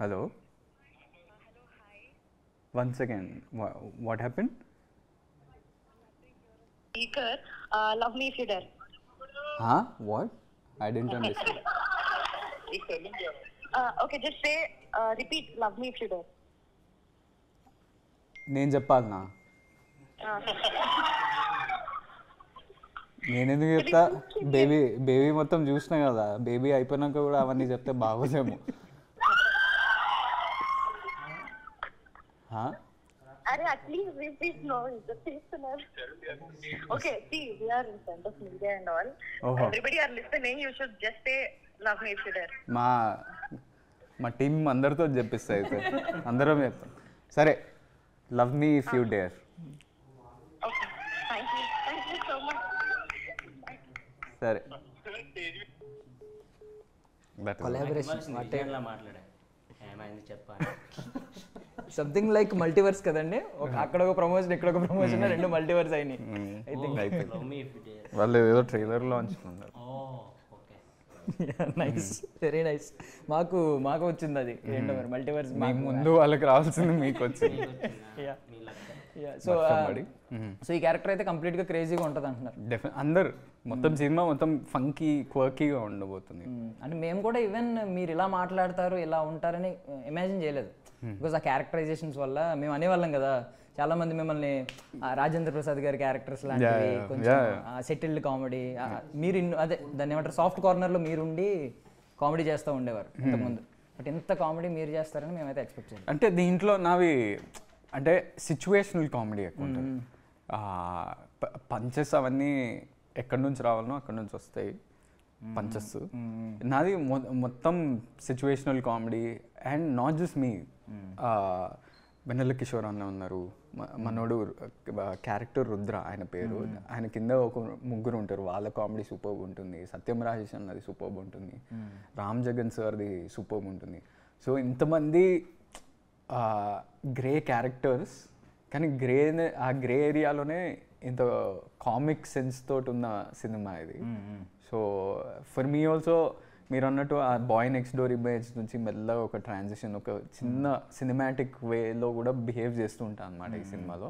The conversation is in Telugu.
Hello. Hello, hi. One second. What happened? Speaker, love me if you dare. Huh? What? I didn't understand. Okay, just say, repeat, love me if you dare. నేను చెప్పాలనా? నేనెందుకు చెప్తా? బేబీ మొత్తం చూసినా కదా, బేబీ అయిపోయినాక కూడా అవన్నీ చెప్తే బాగోదేమో. Arey, at least repeat, no, just listener. Okay, see, we are in front of media and all. Everybody are listening, you should just say, love me if you dare. మా టీం అందరితో చెప్పిస్తా అయితే, అందరం చెప్తాం. సరే, love me if you dare. Okay, thank you so much. సరే. కొలాబరేషన్ మాట్లాడా ఏమైంది చెప్పాలి. సంథింగ్ లైక్ మల్టీవర్స్ కదండి, అక్కడ ఒక ప్రమోషన్ ఇక్కడ ఒక ప్రమోషన్, రెండు మల్టీవర్స్ అయినాయి. ఐ థింక్ వాళ్ళు ఏదో ట్రైలర్ లాంచ్ ఉన్నారు. Nice, very nice. మాకు వచ్చింది అది ఏంటో మరి మల్టీవర్స్. ముందు వాళ్ళకి రావాల్సింది మీకు వచ్చింది. సో ఈ క్యారెక్టర్ అయితే కంప్లీట్ గా క్రేజీగా ఉంటుంది అంటున్నారు అందరు. మొత్తం సినిమా మొత్తం ఫంకీ క్వర్కీగా ఉండబోతుంది. అంటే మేము కూడా ఈవెన్ మీరు ఇలా మాట్లాడతారు ఇలా ఉంటారని ఇమాజిన్ చేయలేదు. బికాస్ ఆ క్యారెక్టరైజేషన్స్ వల్ల మేము అనేవాళ్ళం కదా, చాలా మంది మిమ్మల్ని రాజేంద్ర ప్రసాద్ గారి క్యారెక్టర్స్ లాంటివి, కొంచెం సెటిల్డ్ కామెడీ, మీరు అదే దాన్ని ఏమంటారు సాఫ్ట్ కార్నర్ లో మీరుండి కామెడీ చేస్తూ ఉండేవారు ఇంతకుముందు. బట్ ఇంత కామెడీ మీరు చేస్తారని మేమైతే ఎక్స్పెక్ట్ చేయాలి. అంటే దీంట్లో నావి అంటే సిచ్యువేషనల్ కామెడీ ఎక్కువ ఉంటుంది. పంచెస్ అవన్నీ ఎక్కడి నుంచి రావాలనో అక్కడి నుంచి వస్తాయి పంచెస్. నాది మొత్తం situational comedy. And not just me, Vennela Kishore అన్న ఉన్నారు, మనోడు క్యారెక్టర్ రుద్ర ఆయన పేరు, ఆయన కింద ఒక ముగ్గురు ఉంటారు, వాళ్ళ కామెడీ సూపర్బ్ ఉంటుంది. సత్యం రాజేష్ అన్నది సూపర్బ్ ఉంటుంది, రామ్ జగన్ సార్ది సూపర్బ్ ఉంటుంది. సో ఇంతమంది గ్రే క్యారెక్టర్స్, కానీ ఆ గ్రే ఏరియాలోనే ఇంత కామిక్ సెన్స్ తోటి ఉన్న సినిమా ఇది. సో ఫర్ మీ ఆల్సో మీరు అన్నట్టు ఆ బాయ్ నెక్స్ట్ డోర్ ఇమేజ్ నుంచి మెల్లగా ఒక ట్రాన్సిషన్, ఒక చిన్న సినిమాటిక్ వేలో కూడా బిహేవ్ చేస్తూ ఉంటాను అనమాట ఈ సినిమాలో.